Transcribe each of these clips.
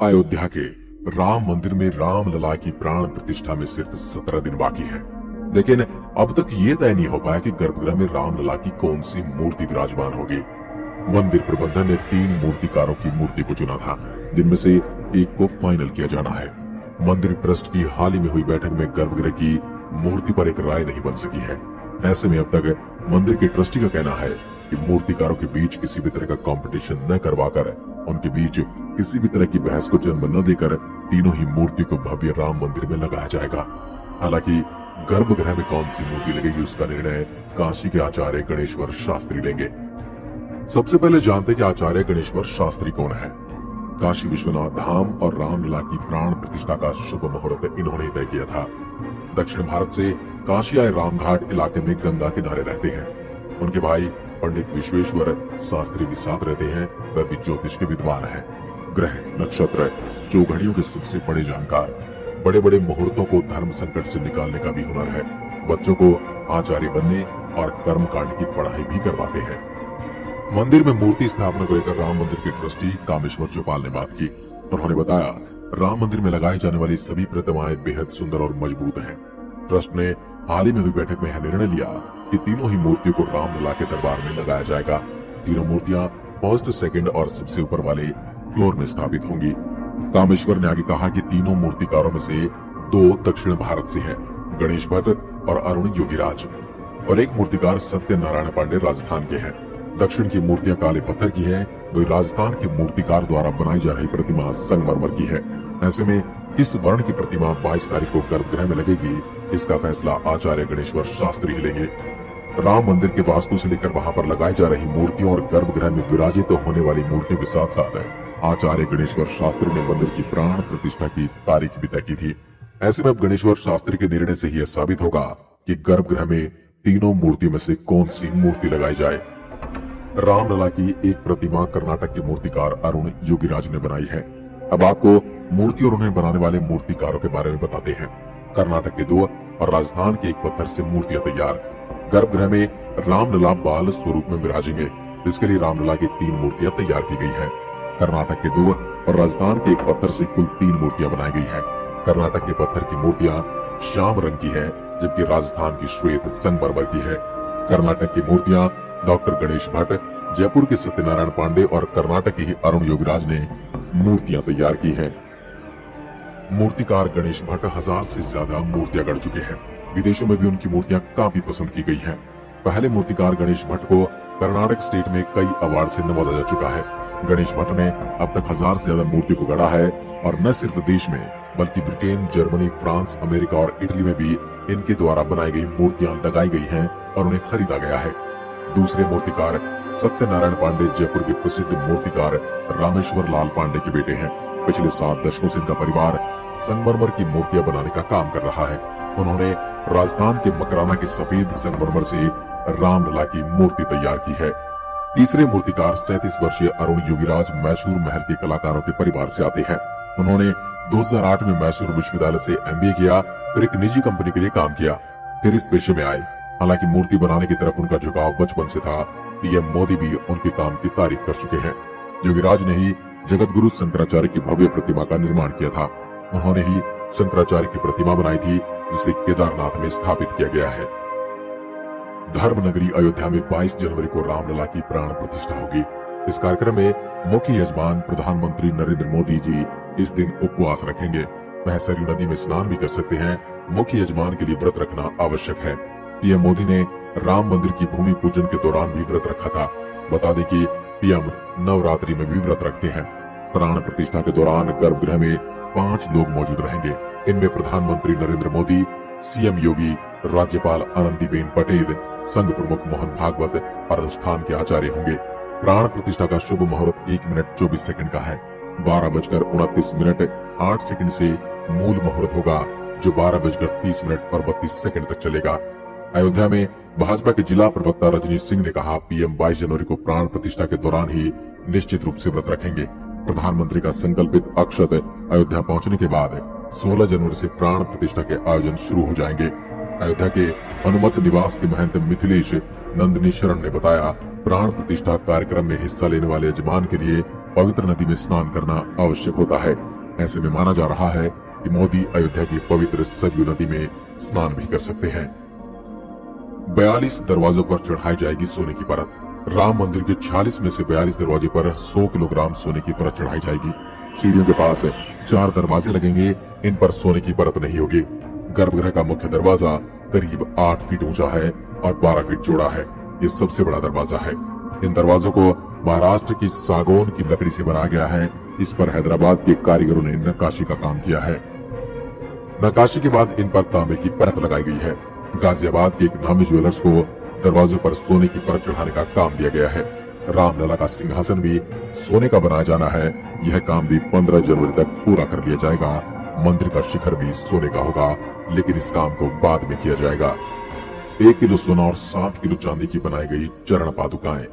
अयोध्या के राम मंदिर में राम लला की प्राण प्रतिष्ठा में सिर्फ 17 दिन बाकी है, लेकिन अब तक ये तय नहीं हो पाया कि गर्भगृह में राम लला की कौन सी मूर्ति विराजमान होगी। मंदिर प्रबंधन ने 3 मूर्तिकारों की मूर्ति को चुना था, जिनमें से एक को फाइनल किया जाना है। मंदिर ट्रस्ट की हाल ही में हुई बैठक में गर्भगृह की मूर्ति पर एक राय नहीं बन सकी है। ऐसे में अब तक मंदिर के ट्रस्टी का कहना है कि मूर्तिकारों के बीच किसी भी तरह का कंपटीशन न करवाकर, उनके बीच किसी भी तरह की बहस को जन्म न देकर तीनों ही मूर्ति को भव्य राम मंदिर में लगाया जाएगा। हालांकि गर्भगृह में कौन सी मूर्ति लगेगी उसका निर्णय काशी के आचार्य गणेश्वर शास्त्री लेंगे। सबसे पहले जानते कि आचार्य गणेश्वर शास्त्री कौन है। काशी विश्वनाथ धाम और रामलला की प्राण प्रतिष्ठा का शुभ मुहूर्त इन्होंने तय किया था। दक्षिण भारत से काशी आए रामघाट इलाके में गंगा किनारे रहते हैं। उनके भाई पंडित विश्वेश्वर शास्त्री भी साथ रहते हैं। वह भी ज्योतिष के विद्वान हैं। ग्रह, नक्षत्र, चौघड़ियों के सबसे बड़े जानकार, बड़े बड़े मुहूर्तों को धर्म संकट से निकालने का भी हुनर है। बच्चों को आचार्य बनने और कर्म कांड की पढ़ाई भी करवाते हैं। मंदिर में मूर्ति स्थापना को लेकर राम मंदिर के ट्रस्टी कामेश्वर चौपाल ने बात की। उन्होंने बताया, राम मंदिर में लगाई जाने वाली सभी प्रतिमाएं बेहद सुंदर और मजबूत हैं। ट्रस्ट ने हाल ही में हुई बैठक में यह निर्णय लिया कि तीनों ही मूर्तियों को रामलला के दरबार में लगाया जाएगा। तीनों मूर्तियां फर्स्ट, सेकंड और सबसे ऊपर वाले फ्लोर में स्थापित होंगी। कामेश्वर ने आगे कहा कि तीनों मूर्तिकारों में से 2 दक्षिण भारत से हैं, गणेश भट्ट और अरुण योगीराज, और एक मूर्तिकार सत्यनारायण पांडे राजस्थान के हैं। दक्षिण की मूर्तियां काले पत्थर की है, वही राजस्थान के मूर्तिकार द्वारा बनाई जा रही प्रतिमा संगमरमर की है। ऐसे में किस वर्ण की प्रतिमा 22 तारीख को गर्भगृह में लगेगी, इसका फैसला आचार्य गणेश्वर शास्त्री ही लेंगे। राम मंदिर के वास्तु से लेकर वहां पर लगाई जा रही मूर्तियों और गर्भगृह में विराजित तो होने वाली मूर्तियों के साथ साथ आचार्य गणेश्वर शास्त्री ने मंदिर की प्राण प्रतिष्ठा की तारीख भी तय की थी। ऐसे में अब गणेश्वर शास्त्री के निर्णय से यह साबित होगा कि गर्भगृह में तीनों मूर्तियों में से कौन सी मूर्ति लगाई जाए। रामलला की एक प्रतिमा कर्नाटक के मूर्तिकार अरुण योगीराज ने बनाई है। अब आपको मूर्ति और उन्हें बनाने वाले मूर्तिकारों के बारे में बताते हैं। कर्नाटक के 2 और राजस्थान के 1 पत्थर से मूर्तियां तैयार। गर्भगृह में रामलला बाल स्वरूप में विराजेंगे। इसके लिए रामलला की 3 मूर्तियां तैयार की गई हैं। कर्नाटक के 2 और राजस्थान के 1 पत्थर से कुल 3 मूर्तियां बनाई गई हैं। कर्नाटक के पत्थर की मूर्तियां श्याम रंग की है, जबकि राजस्थान की श्वेत संगमरमर की है। कर्नाटक की मूर्तियां डॉक्टर गणेश भट्ट, जयपुर के सत्यनारायण पांडे और कर्नाटक के ही अरुण योगीराज ने मूर्तियां तैयार की हैं। मूर्तिकार गणेश भट्ट 1000 से ज्यादा मूर्तियां गढ़ चुके हैं। विदेशों में भी उनकी मूर्तियां काफी पसंद की गई हैं। पहले मूर्तिकार गणेश भट्ट को कर्नाटक स्टेट में कई अवार्ड से नवाजा जा चुका है। गणेश भट्ट ने अब तक 1000 से ज्यादा मूर्ति को गढ़ा है और न सिर्फ देश में बल्कि ब्रिटेन, जर्मनी, फ्रांस, अमेरिका और इटली में भी इनके द्वारा बनाई गई मूर्तियां लगाई गई हैं और उन्हें खरीदा गया है। दूसरे मूर्तिकार सत्यनारायण पांडे जयपुर के प्रसिद्ध मूर्तिकार रामेश्वर लाल पांडे के बेटे हैं। पिछले 7 दशकों से इनका परिवार संगमरमर की मूर्तियां बनाने का काम कर रहा है। उन्होंने राजस्थान के मकराना के सफेद संगमरमर से रामलला की मूर्ति तैयार की है। तीसरे मूर्तिकार 37 वर्षीय अरुण योगीराज मैसूर महल के कलाकारों के परिवार से आते हैं। उन्होंने 2008 में मैसूर विश्वविद्यालय से MBA किया, फिर एक निजी कंपनी के लिए काम किया, फिर इस पेशे में आए। हालांकि मूर्ति बनाने की तरफ उनका झुकाव बचपन से था। PM मोदी भी उनके काम की तारीफ कर चुके हैं। योगीराज ने ही जगत गुरु शंकराचार्य की भव्य प्रतिमा का निर्माण किया था। उन्होंने ही शंकराचार्य की प्रतिमा बनाई थी, जिसे केदारनाथ में स्थापित किया गया है। धर्म नगरी अयोध्या में 22 जनवरी को रामलला की प्राण प्रतिष्ठा होगी। इस कार्यक्रम में मुख्य यजमान प्रधानमंत्री नरेंद्र मोदी जी इस दिन उपवास रखेंगे। वह सरयू नदी में स्नान भी कर सकते हैं। मुख्य यजमान के लिए व्रत रखना आवश्यक है। PM मोदी ने राम मंदिर की भूमि पूजन के दौरान भी व्रत रखा था। बता दें कि PM नवरात्रि में भी व्रत रखते हैं। प्राण प्रतिष्ठा के दौरान गर्भगृह में 5 लोग मौजूद रहेंगे। इनमें प्रधानमंत्री नरेंद्र मोदी, CM योगी, राज्यपाल आनंदीबेन पटेल, संघ प्रमुख मोहन भागवत और अनुष्ठान के आचार्य होंगे। प्राण प्रतिष्ठा का शुभ मुहूर्त 1 मिनट 24 सेकंड का है। 12:29 8 सेकंड से मूल मुहूर्त होगा, जो 12:30 और 32 सेकंड तक चलेगा। अयोध्या में भाजपा के जिला प्रवक्ता रजनीश सिंह ने कहा, PM 22 जनवरी को प्राण प्रतिष्ठा के दौरान ही निश्चित रूप से व्रत रखेंगे। प्रधानमंत्री का संकल्पित अक्षत अयोध्या पहुंचने के बाद 16 जनवरी से प्राण प्रतिष्ठा के आयोजन शुरू हो जाएंगे। अयोध्या के हनुमत निवास के महंत मिथिलेश नंदिनी शरण ने बताया, प्राण प्रतिष्ठा कार्यक्रम में हिस्सा लेने वाले यजमान के लिए पवित्र नदी में स्नान करना आवश्यक होता है। ऐसे में माना जा रहा है कि मोदी अयोध्या की पवित्र सरयू नदी में स्नान भी कर सकते हैं। 42 दरवाजों पर चढ़ाई जाएगी सोने की परत। राम मंदिर के 46 में से 42 दरवाजे पर 100 किलोग्राम सोने की परत चढ़ाई जाएगी। सीढ़ियों के पास 4 दरवाजे लगेंगे, इन पर सोने की परत नहीं होगी। गर्भगृह का मुख्य दरवाजा करीब 8 फीट ऊंचा है और 12 फीट चौड़ा है। ये सबसे बड़ा दरवाजा है। इन दरवाजों को महाराष्ट्र की सागौन की लकड़ी से बनाया गया है। इस पर हैदराबाद के कारीगरों ने नक्काशी का काम किया है। नक्काशी के बाद इन पर तांबे की परत लगाई गई है। गाजियाबाद के एक नामी ज्वेलर्स को दरवाजों पर सोने की परत चढ़ाने का काम दिया गया है। रामलला का सिंहासन भी सोने का बनाया जाना है। यह काम भी 15 जनवरी तक पूरा कर लिया जाएगा। मंदिर का शिखर भी सोने का होगा, लेकिन इस काम को बाद में किया जाएगा। 1 किलो सोना और 7 किलो चांदी की बनाई गई चरण पादुकाएं।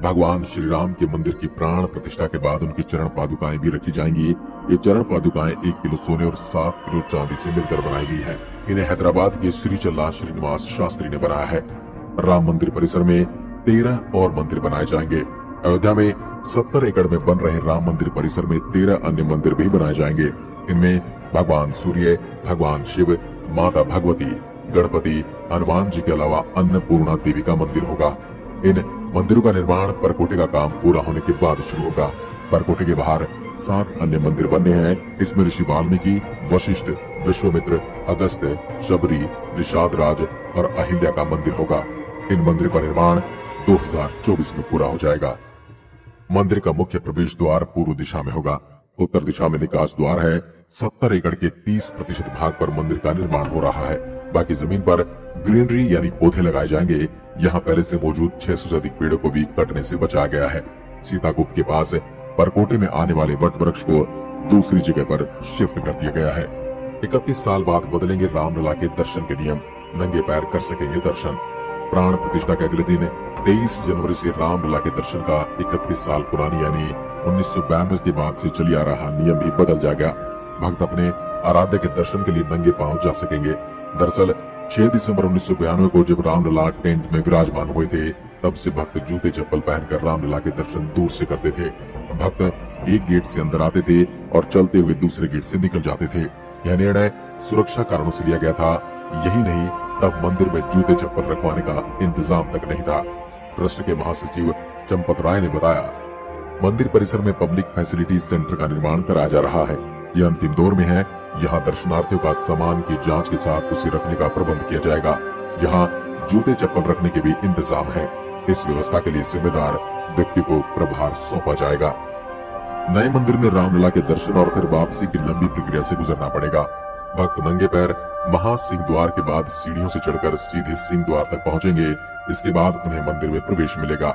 भगवान श्री राम के मंदिर की प्राण प्रतिष्ठा के बाद उनकी चरण पादुकाएं भी रखी जाएंगी। ये चरण पादुकाएं 1 किलो सोने और 7 किलो चांदी से मिलकर बनाई गई है। इन्हें हैदराबाद के श्री चल्ला श्रीनिवास शास्त्री ने बनाया है। राम मंदिर परिसर में 13 और मंदिर बनाए जाएंगे। अयोध्या में 70 एकड़ में बन रहे राम मंदिर परिसर में 13 अन्य मंदिर भी बनाए जाएंगे। इनमें भगवान सूर्य, भगवान शिव, माता भगवती, गणपति, हनुमान जी के अलावा अन्नपूर्णा देवी का मंदिर होगा। इन मंदिरों का निर्माण परकोटे का काम पूरा होने के बाद शुरू होगा। परकोटे के बाहर 7 अन्य मंदिर बनने हैं। इसमें ऋषि वाल्मीकि, वशिष्ठ, विश्वामित्र, अगस्त, शबरी, निषाद राज और अहिल्या का मंदिर होगा। इन मंदिर का निर्माण 2024 में पूरा हो जाएगा। मंदिर का मुख्य प्रवेश द्वार पूर्व दिशा में होगा। उत्तर दिशा में निकास द्वार है। 70 एकड़ के 30% भाग पर मंदिर का निर्माण हो रहा है। बाकी जमीन पर ग्रीनरी यानी पौधे लगाए जाएंगे। यहाँ पहले से मौजूद 600 से अधिक पेड़ों को भी कटने से बचाया गया है। सीताकूप के पास परकोटे में आने वाले वट वृक्ष को दूसरी जगह पर शिफ्ट कर दिया गया है। 31 साल बाद बदलेंगे रामलला के दर्शन के नियम। नंगे पैर कर सकेंगे दर्शन। प्राण प्रतिष्ठा के अगले दिन 23 जनवरी से रामलला के दर्शन का 31 साल पुरानी यानी 1992 के बाद से चली आ रहा नियम भी बदल जाएगा। भक्त अपने आराध्य के दर्शन के लिए नंगे पांव जा सकेंगे। दरअसल 6 दिसंबर 1992 को जब रामलला टेंट में विराजमान हुए थे, तब से भक्त जूते चप्पल पहनकर रामलला के दर्शन दूर से करते थे। भक्त एक गेट से अंदर आते थे और चलते हुए दूसरे गेट से निकल जाते थे। यह निर्णय सुरक्षा कारणों से लिया गया था। यही नहीं, तब मंदिर में जूते चप्पल रखवाने का इंतजाम तक नहीं था। ट्रस्ट के महासचिव चंपत राय ने बताया, मंदिर परिसर में पब्लिक फैसिलिटी सेंटर का निर्माण कराया जा रहा है। यह अंतिम दौर में है। यहाँ दर्शनार्थियों का सामान की जांच के साथ उसे रखने का प्रबंध किया जाएगा। यहाँ जूते चप्पल रखने के भी इंतजाम है। इस व्यवस्था के लिए जिम्मेदार व्यक्ति को प्रभार सौंपा जाएगा। नए मंदिर में रामलला के दर्शन और फिर वापसी की लंबी प्रक्रिया से गुजरना पड़ेगा। भक्त नंगे पैर महासिंह द्वार के बाद सीढ़ियों से चढ़कर सीधे सिंह द्वार तक पहुंचेंगे। इसके बाद उन्हें मंदिर में प्रवेश मिलेगा।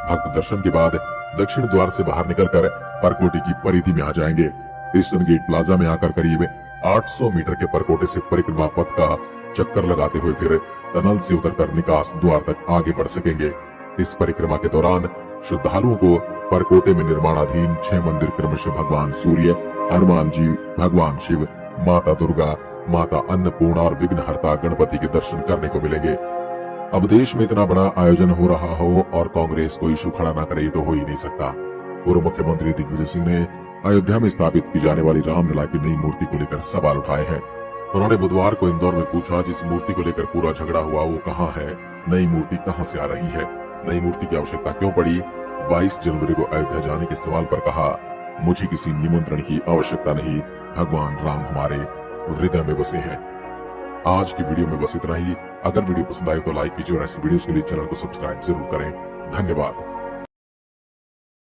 भक्त दर्शन के बाद दक्षिण द्वार से बाहर निकलकर परकोटे की परिधि में आ जाएंगे। ईस्टर्न गेट प्लाजा में आकर करीब 800 मीटर के परकोटे से परिक्रमा पथ का चक्कर लगाते हुए फिर टनल से उतरकर निकास द्वार तक आगे बढ़ सकेंगे। इस परिक्रमा के दौरान श्रद्धालुओं को परकोटे में निर्माणाधीन 6 मंदिर क्रमशः भगवान सूर्य, हनुमान जी, भगवान शिव, माता दुर्गा, माता अन्नपूर्णा और विघ्नहर्ता गणपति के दर्शन करने को मिलेंगे। अब देश में इतना बड़ा आयोजन हो रहा हो और कांग्रेस कोई इशू खड़ा न करे तो हो ही नहीं सकता। पूर्व मुख्यमंत्री दिग्विजय सिंह ने अयोध्या में स्थापित की जाने वाली रामलला की नई मूर्ति को लेकर सवाल उठाए हैं। उन्होंने बुधवार को इंदौर में पूछा, जिस मूर्ति को लेकर पूरा झगड़ा हुआ वो कहाँ है? नई मूर्ति कहाँ से आ रही है? नई मूर्ति की आवश्यकता क्यों पड़ी? 22 जनवरी को अयोध्या जाने के सवाल पर कहा, मुझे किसी निमंत्रण की आवश्यकता नहीं। भगवान राम हमारे हृदय में बसे हैं। आज की वीडियो में बस इतना ही। अगर वीडियो पसंद आए तो लाइक कीजिए और ऐसी वीडियोस के लिए चैनल को सब्सक्राइब जरूर करें। धन्यवाद।